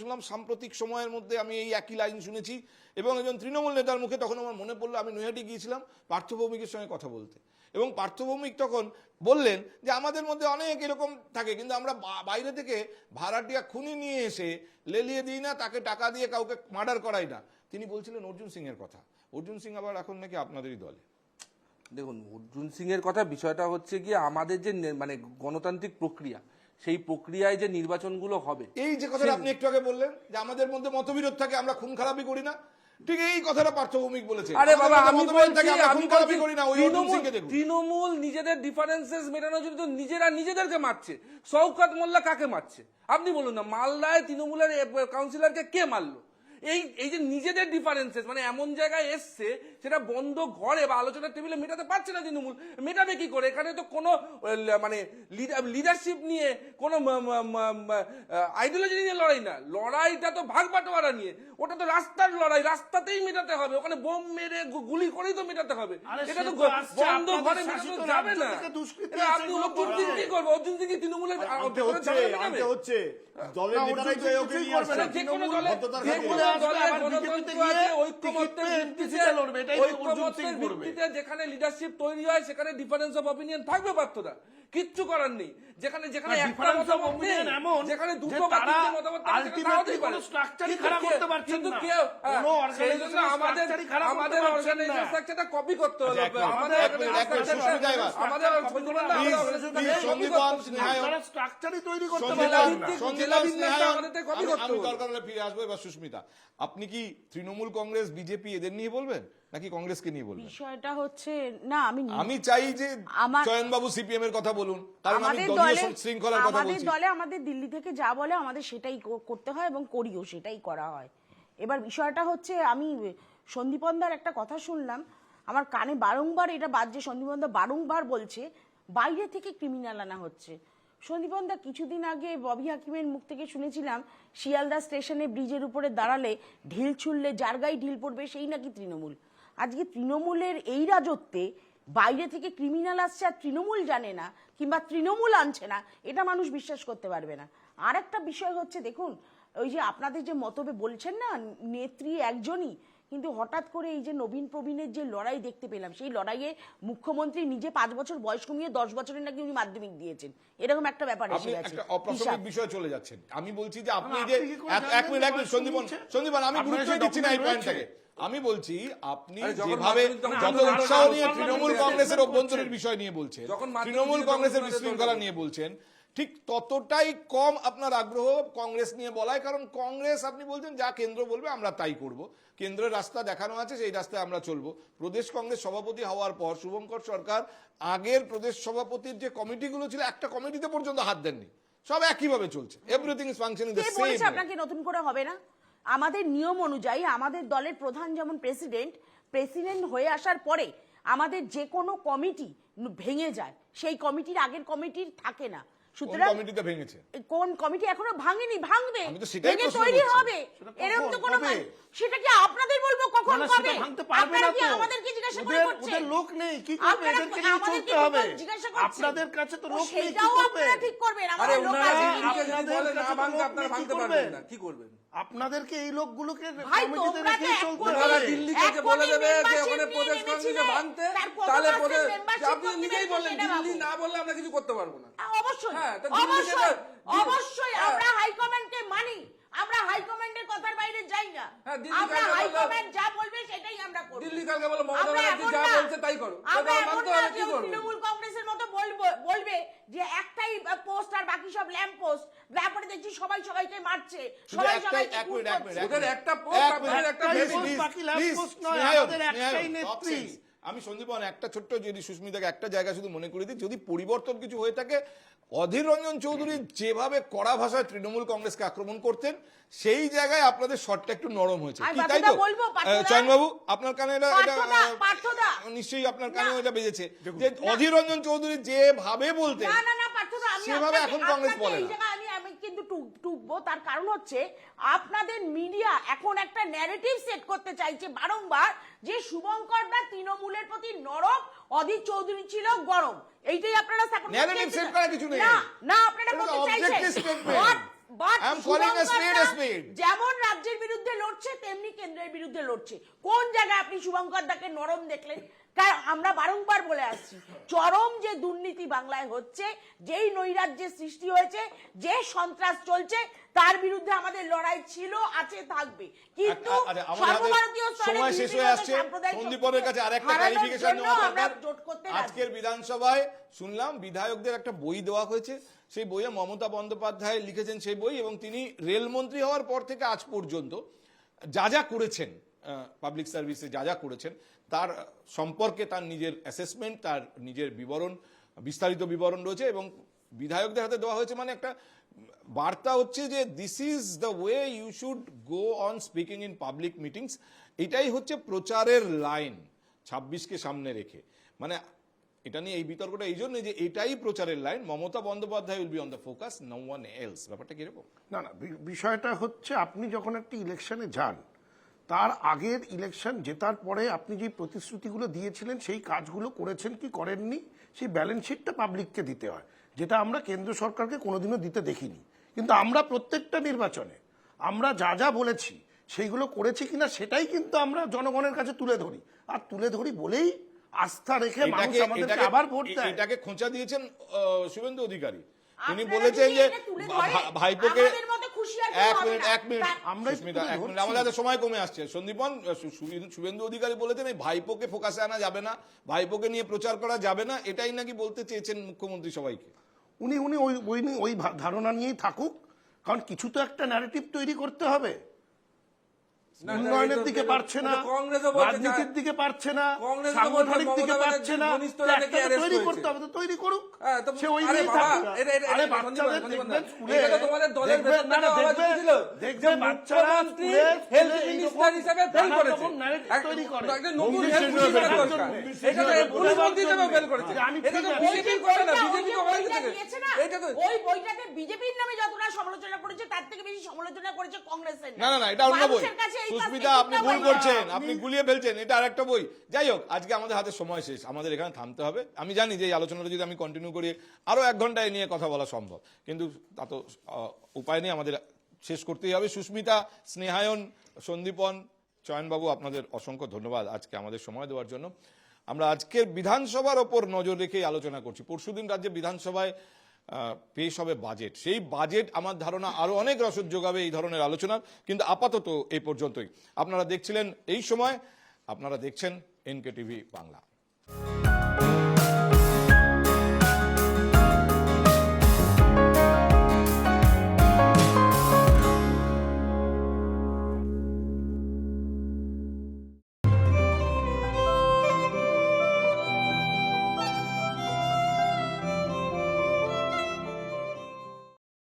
Speaker 1: শুনলাম সাম্প্রতিক সময়ের মধ্যে আমি এই একই লাইন শুনেছি, এবং একজন তৃণমূল নেতার মুখে তখন আমার মনে পড়লো আমি নৈহাটি গিয়েছিলাম পার্থ ভৌমিকের সঙ্গে কথা বলতে, এবং পার্থ ভৌমিক তখন বললেন যে আমাদের মধ্যে অনেক এরকম থাকে, কিন্তু আমরা বাইরে থেকে ভাড়াটিয়া খুনি নিয়ে এসে লেলিয়ে দিই না, তাকে টাকা দিয়ে কাউকে মার্ডার করাই না। তিনি বলছিলেন অর্জুন সিং এর কথা। অর্জুন সিং আবার এখন নাকি আপনাদেরই দলে।
Speaker 10: দেখুন, অর্জুন সিং এর কথা, বিষয়টা হচ্ছে গিয়ে আমাদের যে মানে গণতান্ত্রিক প্রক্রিয়া, সেই প্রক্রিয়ায় যে নির্বাচনগুলো হবে,
Speaker 1: এই যে কথাটা আপনি একটু আগে বললেন যে আমাদের মধ্যে মতবিরোধ থাকে, আমরা খুন খারাপি করি না, ঠিক এই কথাটা পার্থ ভৌমিক বলেছে।
Speaker 10: আরে বাবা, আমি
Speaker 1: তৃণমূল
Speaker 10: নিজেদের ডিফারেন্সেস মেটানোর জন্য নিজেদেরকে মারছে। শওকত মোল্লা কাকে মারছে আপনি বলুন না? মালদায় তৃণমূলের কাউন্সিলরকে কে মারলো? এই যে নিজেদের ডিফারেন্সেস মানে এমন জায়গায় এসছে, সেটা বন্ধ ঘরে বা আলোচনার টেবিলে মেটাতে পারছে না তৃণমূল। মেটাবে কি করে? এখানে তো কোনো মানে লিডারশিপ নিয়ে, কোনো আইডিওলজি নিয়ে লড়াই না, লড়াইটা তো ভাগ বাটোয়ারা নিয়ে। ওটা তো রাস্তার লড়াই, রাস্তাতেই মেটাতে হবে, ওখানে বোম মেরে গুলি করেই তো মেটাতে হবে। এটা তো বন্ধ ঘরে মেটানো যাবে না। আপনি অর্জুন সিং কি করবো? অর্জুন সিং কি তৃণমূলের
Speaker 3: হচ্ছে দলের নেতারাই তো এওকে নিয়ে আসছে।
Speaker 10: যে কোনো দলের গণতন্ত্র আছে, ঐক্যমত্যের ভিত্তিতে লড়বে।
Speaker 4: সেটাই অর্জুন সিং
Speaker 10: ঐক্যমত্যের
Speaker 4: করবে।
Speaker 10: ভিত্তিতে যেখানে লিডারশিপ তৈরি হয় সেখানে ডিফারেন্স অফ অপিনিয়ন থাকবে পার্থদা, কিচ্ছু করার নেই। যেখানে যেখানে একটা
Speaker 4: difference of
Speaker 10: মতামত নেই,
Speaker 4: opinion এমন
Speaker 10: যেখানে
Speaker 4: যে
Speaker 10: দুটো বা
Speaker 4: তারা
Speaker 10: তিনটে মতামত থাকে, সেটা
Speaker 4: ultimately
Speaker 10: হতেই পারে।
Speaker 4: কোনো structure-ই
Speaker 10: কিন্তু
Speaker 4: খাড়া
Speaker 10: কেউ-
Speaker 4: করতে পারছেন
Speaker 10: কিন্তু
Speaker 4: না।
Speaker 10: কেউ,
Speaker 4: কোনো
Speaker 10: সেই জন্য
Speaker 4: organizational
Speaker 10: আমাদের
Speaker 4: structure-ই খাড়া করতে
Speaker 10: আমাদের
Speaker 4: পারছেন
Speaker 10: অর্গানাইজেশন
Speaker 4: না।
Speaker 10: স্ট্রাকচারটা কপি করতে হলো।
Speaker 1: এক মিনিট,
Speaker 10: আমাদের
Speaker 1: এক মিনিট, এক মিনিট, সুস্মিতা এবার।
Speaker 10: আমাদের
Speaker 4: স্ট্রাকচারই তৈরি করতে
Speaker 1: সঞ্জিতা,
Speaker 4: পারছেন না।
Speaker 1: সঞ্জিতা,
Speaker 10: জেলা বিন্যাসটা
Speaker 1: স্নেহায়ন,
Speaker 10: আমাদেরকে copy
Speaker 1: আমি-
Speaker 10: করতে
Speaker 1: আমি
Speaker 10: হবে।
Speaker 1: দরকার হলে ফিরে আসবো। এবার সুস্মিতা, আপনি কি তৃণমূল কংগ্রেস বিজেপি এদের নিয়ে বলবেন নাকি কংগ্রেসকে নিয়ে বলবেন?
Speaker 2: বিষয়টা হচ্ছে না,
Speaker 1: আমি চাই যে
Speaker 2: আমার-
Speaker 1: চয়নবাবু সিপিএম এর কথা বলুন, কারণ আমি
Speaker 2: আমাদের
Speaker 1: দলীয়
Speaker 2: দলে
Speaker 1: শৃঙ্খলার কথা
Speaker 2: আমাদের
Speaker 1: বলছি।
Speaker 2: দলে আমাদের দিল্লি থেকে যা বলে আমাদের সেটাই করতে হয় এবং করিও সেটাই করা হয়। এবার বিষয়টা হচ্ছে, আমি সন্দীপনদার একটা কথা শুনলাম, আমার কানে বারংবার এটা বাজছে। সন্দীপনদা বারংবার বলছে বাইরে থেকে ক্রিমিনাল আনা হচ্ছে। সন্দীপনদা, কিছুদিন আগে ববি হাকিমের মুখ থেকে শুনেছিলাম শিয়ালদা স্টেশনে ব্রিজের উপরে দাঁড়ালে ঢিল ছুড়লে যার গায়ে ঢিল পড়বে সেই নাকি তৃণমূল। আজকে তৃণমূলের এই রাজত্বে বাইরে থেকে ক্রিমিনাল আসছে আর তৃণমূল জানে না কিংবা তৃণমূল আনছে না, এটা মানুষ বিশ্বাস করতে পারবে না। আর একটা বিষয় হচ্ছে, দেখুন ওই যে আপনাদের যে মতবে বলছেন না, নেত্রী একজনই, কিন্তু হঠাৎ করে এই যে নবীন প্রবীণের যে লড়াই দেখতে পেলাম, সেই লড়াইয়ে মুখ্যমন্ত্রী নিজে 5 বছর বয়স কমিয়ে 10 বছরের নাকি উনি মাধ্যমিক দিয়েছেন, এরকম একটা ব্যাপার
Speaker 1: আপনি
Speaker 2: এসে গেছে।
Speaker 1: একটা অপ্রাসঙ্গিক বিষয়ে চলে যাচ্ছেন। আমি বলছি যে আপনি
Speaker 4: আপনি
Speaker 1: যে
Speaker 4: কি করে
Speaker 1: এক
Speaker 4: জানলেন
Speaker 1: মিনিট,
Speaker 4: যে
Speaker 1: এক মিনিট,
Speaker 4: বয়স
Speaker 1: সন্দীপন,
Speaker 4: কমিয়েছে?
Speaker 1: সন্দীপন, আমি
Speaker 4: আপনার
Speaker 1: গুরুত্বই
Speaker 4: সেই
Speaker 1: দিচ্ছি না এই
Speaker 4: document
Speaker 1: পয়েন্টটাকে।
Speaker 4: রয়েছে?
Speaker 1: আমি বলছি আপনি
Speaker 10: আরে যখন
Speaker 1: যেভাবে
Speaker 10: মাধ্যমিক তখন
Speaker 1: যত
Speaker 10: আন্দোলন
Speaker 1: উৎসাহ নিয়ে
Speaker 10: করছেন,
Speaker 1: তৃণমূল
Speaker 4: করছেন,
Speaker 1: কংগ্রেসের
Speaker 4: করছেন।
Speaker 1: অভ্যন্তরীণ বিষয় নিয়ে বলছেন,
Speaker 10: যখন মাধ্যমিক
Speaker 1: তৃণমূল
Speaker 10: তখন
Speaker 1: কংগ্রেসের
Speaker 10: আপনাদের
Speaker 1: বিশৃঙ্খলা
Speaker 10: দল
Speaker 1: নিয়ে বলছেন, ঠিক ততটাই কম আপনার আগ্রহ কংগ্রেস নিয়ে বলায়। কারণ কংগ্রেস, আপনি বলছেন যা কেন্দ্র বলবে আমরা তাই করব, কেন্দ্রের রাস্তা দেখানো আছে সেই রাস্তায় আমরা চলবো। প্রদেশ কংগ্রেস সভাপতি হওয়ার পর শুভঙ্কর সরকার আগের প্রদেশ সভাপতির যে কমিটিগুলো ছিল, একটা কমিটিতে পর্যন্ত হাত দেননি, সব একইভাবে চলছে। Everything is functioning the
Speaker 2: K
Speaker 1: same
Speaker 2: বলেছে আপনাকে নতুন করে হবে না? আমাদের নিয়ম অনুযায়ী আমাদের দলের প্রধান যেমন প্রেসিডেন্ট হয়ে আসার পরে আমাদের যে কোনো কমিটি ভেঙে যায়, সেই কমিটির আগের কমিটির থাকে না।
Speaker 1: কোন
Speaker 2: সুতরাং
Speaker 1: কমিটিতে ভেঙেছে?
Speaker 2: কোন কমিটি এখনো ভাঙেনি, ভাঙবে,
Speaker 1: আমি তো সেটাই
Speaker 2: ভেঙে
Speaker 1: প্রশ্ন
Speaker 2: তৈরি
Speaker 1: করছি।
Speaker 2: হবে।
Speaker 4: সেটা
Speaker 2: এরকম তো
Speaker 4: কখন,
Speaker 2: কোনো
Speaker 4: কবে?
Speaker 2: সেটা কি আপনাদের বলবো কখন
Speaker 4: না, না, সেটা
Speaker 2: কবে?
Speaker 4: ভাঙতে পারবে
Speaker 2: আপনারা
Speaker 4: না
Speaker 2: কি
Speaker 4: তো।
Speaker 2: আমাদেরকে জিজ্ঞাসা করে
Speaker 4: ওদের-
Speaker 2: করছেন?
Speaker 4: ওদের লোক নেই, কি করবে?
Speaker 2: আপনারা
Speaker 4: এদেরকে নিয়ে
Speaker 2: আমাদেরকে
Speaker 4: চলতে হবে।
Speaker 2: জিজ্ঞাসা করছেন?
Speaker 4: আপনাদের কাছে তো
Speaker 2: ও,
Speaker 4: লোক নেই, কি
Speaker 2: সেটাও
Speaker 4: করবে?
Speaker 2: আপনারা ঠিক করবেন।
Speaker 10: আরে
Speaker 2: আমাদের লোক
Speaker 10: ওনারা
Speaker 2: আছে
Speaker 10: দিল্লিকে
Speaker 2: কিন্তু-
Speaker 10: যদি
Speaker 4: আপনাদের
Speaker 10: বলে না
Speaker 4: কাছে তো
Speaker 10: ভাঙতে,
Speaker 4: লোক
Speaker 10: আপনারা
Speaker 4: নেই, কি
Speaker 10: ভাঙতে
Speaker 4: করবেন?
Speaker 10: পারবেন না, কি করবেন?
Speaker 4: আপনাদেরকে এই লোকগুলোকে
Speaker 2: ভাই,
Speaker 4: কমিটিতে
Speaker 2: তোমরা তো
Speaker 4: রেখেই
Speaker 2: এক
Speaker 4: চলতে
Speaker 2: কোটি-
Speaker 10: ওনারা
Speaker 4: হবে।
Speaker 10: দিল্লিকে যে বলে দেবে যে ওখানে প্রদেশ কংগ্রেসে ভাঙতে, তাহলে আপনি নিজেই বললেন দিল্লি না বললে আমরা কিছু করতে পারবো না।
Speaker 2: অবশ্যই
Speaker 10: হ্যাঁ, তা দিল্লিকে
Speaker 2: অবশ্যই
Speaker 10: তো-
Speaker 2: অবশ্যই
Speaker 10: হ্যাঁ।
Speaker 2: আমরা হাইকমান্ডকে মানি, আমরা হাইকমান্ডের কথার বাইরে যাই না।
Speaker 10: হ্যাঁ, দিল্লি
Speaker 2: আমরা
Speaker 10: কালকে বললো-
Speaker 2: হাইকমান্ড যা বলবে সেটাই আমরা করব।
Speaker 10: দিল্লি কালকে বললো মমতা
Speaker 2: আমরা
Speaker 10: ব্যানার্জি
Speaker 2: এমন
Speaker 10: যা
Speaker 2: না-
Speaker 10: বলছে তাই করো।
Speaker 2: আমরা
Speaker 10: তাহলে
Speaker 2: এমন
Speaker 10: মানতে
Speaker 2: না
Speaker 10: হবে,
Speaker 2: যে
Speaker 10: কি করবে?
Speaker 2: তৃণমূল কংগ্রেসের মতো বলবে যে একটাই পোস্ট আর বাকি সব ল্যাম্প পোস্ট, তারপরে দেখছি সবাই সবাইকে মারছে,
Speaker 1: শুধু
Speaker 2: সবাই
Speaker 1: একটাই-
Speaker 2: সবাইকে
Speaker 1: এক
Speaker 2: খুন
Speaker 1: মিনিট, এক
Speaker 2: করছে।
Speaker 1: মিনিট,
Speaker 10: ওদের
Speaker 1: এক
Speaker 10: একটা
Speaker 1: মিনিট।
Speaker 10: পোস্ট,
Speaker 1: এক
Speaker 10: আপনাদের
Speaker 1: মিনিট,
Speaker 10: একটা
Speaker 1: please,
Speaker 10: ভেবে-
Speaker 1: please,
Speaker 4: বাকি last
Speaker 1: please,
Speaker 4: post নয়,
Speaker 1: স্নেহায়ন,
Speaker 4: আমাদের একটাই
Speaker 1: স্নেহায়ন,
Speaker 4: নেত্রী।
Speaker 1: options। আমি সন্দীপন একটা ছোট্ট যদি সুস্মিতাকে একটা জায়গা শুধু মনে করে দিই, যদি পরিবর্তন কিছু হয়ে থাকে, অধীর রঞ্জন চৌধুরী যেভাবে কড়া ভাষায় তৃণমূল কংগ্রেসকে আক্রমণ করতেন, সেই জায়গায় আপনাদের শটটা একটু নরম হয়েছে,
Speaker 2: আমি
Speaker 1: কি তাই
Speaker 2: পার্থদা
Speaker 1: তো?
Speaker 2: বলবো, পার্থদা।
Speaker 1: চয়নবাবু, আপনার কানে
Speaker 2: পার্থদা।
Speaker 1: নিশ্চয়ই আপনার কানেও
Speaker 2: না।
Speaker 1: এটা বেজেছে যে অধীর রঞ্জন চৌধুরী যেভাবে বলতেন,
Speaker 2: না না না পার্থদা, আমি
Speaker 1: সেভাবে
Speaker 2: আপনাকে-
Speaker 1: এখন কংগ্রেস
Speaker 2: আপনাকে
Speaker 1: বলে
Speaker 2: এই
Speaker 1: না।
Speaker 2: জায়গায় আমি কিন্তু টুকবো। তার কারণ হচ্ছে আপনাদের মিডিয়া এখন একটা ন্যারেটিভ সেট করতে চাইছে বারংবার যে শুভঙ্কর দা তৃণমূলের প্রতি নরম, অধীর চৌধুরী ছিল গরম। এইটাই আপনারা support করতে
Speaker 1: Narrative
Speaker 2: চাইছেন
Speaker 1: set করার কিছু নেই।
Speaker 2: না, না আপনারা
Speaker 1: এটা তো
Speaker 2: করতে চাইছেন।
Speaker 1: objective statement.
Speaker 2: But
Speaker 1: I am calling a
Speaker 2: Shubhankar
Speaker 1: spade a
Speaker 2: the
Speaker 1: spade.
Speaker 2: যেমন রাজ্যের বিরুদ্ধে লড়ছে তেমনি কেন্দ্রের বিরুদ্ধে লড়ছে। কোন জায়গায় আপনি শুভঙ্কর দাকে নরম দেখলেন? কারণ আমরা বারংবার বলে আসছি, চরম যে দুর্নীতি বাংলায় হচ্ছে, যেই নৈরাজ্যের সৃষ্টি হয়েছে, যে সন্ত্রাস চলছে, তার বিরুদ্ধে আমাদের লড়াই ছিল, আছে, থাকবে। কিন্তু
Speaker 1: আচ্ছা, আমাদের হাতে
Speaker 2: সর্বভারতীয় স্তরে
Speaker 1: সময় শেষ হয়ে
Speaker 2: নীতিগত
Speaker 1: আসছে।
Speaker 2: সাম্প্রদায়িক
Speaker 1: সন্দীপনের কাছে আরেকটা
Speaker 2: হারানোর
Speaker 1: ক্লারিফিকেশন
Speaker 2: জন্য
Speaker 1: নেওয়া
Speaker 2: আমরা
Speaker 1: দরকার।
Speaker 2: জোট করতে রাজি।
Speaker 1: আজকের বিধানসভায় শুনলাম বিধায়কদের একটা বই দেওয়া হয়েছে, সেই বইয়ে মমতা বন্দ্যোপাধ্যায় লিখেছেন সেই বই, এবং তিনি রেলমন্ত্রী হওয়ার পর থেকে আজ পর্যন্ত যা যা করেছেন, পাবলিক সার্ভিসে যা যা করেছেন, তার সম্পর্কে তার নিজের অ্যাসেসমেন্ট, তার নিজের বিবরণ, বিস্তারিত বিবরণ রয়েছে, এবং বিধায়কদের হাতে দেওয়া হয়েছে। মানে একটা বার্তা হচ্ছে যে this is the way you should go on speaking in public meetings. এটাই হচ্ছে প্রচারের লাইন 26কে সামনে রেখে। মানে এটা নিয়ে এই বিতর্কটা এই জন্য যে এটাই প্রচারের line, Mamata Bandyopadhyay will be on the focus, no one else. ব্যাপারটা কিরকম?
Speaker 4: না না, বিষয়টা হচ্ছে আপনি যখন একটা ইলেকশনে যান, তার আগের ইলেকশন জেতার পরে আপনি যে প্রতিশ্রুতিগুলো দিয়েছিলেন সেই কাজগুলো করেছেন কি করেননি, সেই ব্যালেন্স শিটটা পাবলিককে দিতে হয়, যেটা আমরা কেন্দ্র সরকারকে কোনোদিনও দিতে দেখিনি। কিন্তু আমরা প্রত্যেকটা নির্বাচনে আমরা যা যা বলেছি সেইগুলো করেছে কিনা সেটাই কিন্তু আমরা জনগণের কাছে তুলে ধরি, আর তুলে ধরি বলেই আস্থা রেখে মানুষ আমাদেরকে আবার ভোট দেয়।
Speaker 1: এটাকে খোঁচা দিয়েছেন শুভেন্দু অধিকারী। তিনি
Speaker 2: আপনারা
Speaker 1: বলেছেন
Speaker 2: যদি
Speaker 1: যে
Speaker 2: এটা তুলে ধরেন,
Speaker 1: ভাইপোকে
Speaker 2: আমাদের মতো খুশি আর কেউ হবে না।
Speaker 1: এক মিনিট
Speaker 4: আমরাই
Speaker 1: সুস্মিতা,
Speaker 4: তুলে
Speaker 1: এক মিনিট,
Speaker 4: ধরছি।
Speaker 1: আমাদের হাতে সময় কমে আসছে। সন্দীপন, শুভেন্দু অধিকারী বলেছেন এই ভাইপোকে ফোকাসে আনা যাবে না, ভাইপোকে নিয়ে প্রচার করা যাবে না, এটাই নাকি বলতে চেয়েছেন মুখ্যমন্ত্রী সবাইকে।
Speaker 4: উনি উনি ওই ধারণা নিয়েই থাকুক, কারণ কিছু তো একটা ন্যারেটিভ তৈরি করতে হবে।
Speaker 10: না,
Speaker 4: উন্নয়নের
Speaker 10: এটা-
Speaker 4: দিকে
Speaker 10: এটা-
Speaker 4: পারছে না,
Speaker 10: এটা কংগ্রেসও বলছে,
Speaker 4: রাজনীতির দিকে পারছে না,
Speaker 10: কংগ্রেস তো
Speaker 4: সাংগঠনিক
Speaker 10: বলছে
Speaker 4: দিকে
Speaker 10: মমতা
Speaker 4: পারছে না,
Speaker 10: ব্যানার্জির ঘনিষ্ঠরা
Speaker 4: একটা
Speaker 10: নাকি
Speaker 4: তো
Speaker 10: arrest
Speaker 4: তৈরি
Speaker 10: হয়েছে।
Speaker 4: করতে হবে, তো তৈরি করুক।
Speaker 10: হ্যাঁ, তো
Speaker 4: সে ওই
Speaker 10: আরে
Speaker 4: নিয়েই
Speaker 10: বাবা,
Speaker 4: থাকুক। আরে
Speaker 10: সন্দীপ
Speaker 4: বাচ্চাদের
Speaker 10: সন্দীপ
Speaker 4: দেখবেন
Speaker 10: সন্দীপ
Speaker 4: স্কুলে,
Speaker 10: এটা তো তোমাদের দলের
Speaker 4: দেখবেন,
Speaker 10: ভেতর
Speaker 4: না,
Speaker 10: থেকে আওয়াজ
Speaker 4: দেখবেন,
Speaker 10: উঠেছিল,
Speaker 4: দেখবেন
Speaker 10: যে
Speaker 4: বাচ্চারা
Speaker 10: মুখ্যমন্ত্রী
Speaker 4: স্কুলে
Speaker 10: হেলথ
Speaker 4: এইরকম
Speaker 10: মিনিস্টার হিসেবে ফেল
Speaker 4: নানা
Speaker 10: করেছে।
Speaker 4: রকম narrative তৈরি করে।
Speaker 10: একটা নতুন
Speaker 3: গম্ভীর
Speaker 10: হেলথ
Speaker 3: সিংহ
Speaker 10: মিনিস্টার
Speaker 3: ব্যাপার।
Speaker 10: দরকার।
Speaker 4: গম্ভীর
Speaker 10: এটা তো
Speaker 4: সিংহ
Speaker 10: পুলিশ
Speaker 4: ব্যাপার
Speaker 10: মন্ত্রী হিসেবে ফেল করেছে।
Speaker 4: যে আমি
Speaker 10: এটা তো
Speaker 4: ঠিক
Speaker 10: বিজেপি
Speaker 4: আছি।
Speaker 10: করে না,
Speaker 2: ওই
Speaker 10: বিজেপি
Speaker 2: যে
Speaker 10: তো হয়ে
Speaker 2: বইটা
Speaker 10: গেছে।
Speaker 2: দিয়েছে না,
Speaker 10: এটা তো
Speaker 2: ওই বইটাতে বিজেপির নামে যতটা সমালোচনা করেছে তার থেকে বেশি সমালোচনা করেছে কংগ্রেসের
Speaker 1: না না না, এটা অন্য বই।
Speaker 2: মানুষের কাছে এই
Speaker 1: সুস্মিতা, আপনি
Speaker 2: perspective-টা
Speaker 1: ভুল
Speaker 2: বই না।
Speaker 1: করছেন, আপনি গুলিয়ে ফেলছেন, এটা আরেকটা বই। যাই হোক, আজকে আমাদের হাতে সময় শেষ, আমাদের এখানে থামতে হবে। আমি জানি যে এই আলোচনাটা যদি আমি কন্টিনিউ করি আরো 1 ঘন্টা এই নিয়ে কথা বলা সম্ভব, কিন্তু তা তো উপায় নেই, আমাদের শেষ করতেই হবে। সুস্মিতা, স্নেহায়ন, সন্দীপন, চয়নবাবু, আপনাদের অসংখ্য ধন্যবাদ আজকে আমাদের সময় দেওয়ার জন্য। আমরা আজকের বিধানসভার ওপর নজর রেখেই আলোচনা করছি। পরশুদিন রাজ্যে বিধানসভায় পেশ হবে বাজেট, সেই বাজেট আমার ধারণা আরো অনেক রসদ যোগাবে এই ধরনের আলোচনার, কিন্তু আপাতত এই পর্যন্তই। আপনারা দেখছিলেন এই সময়, আপনারা দেখছেন NK TV বাংলা।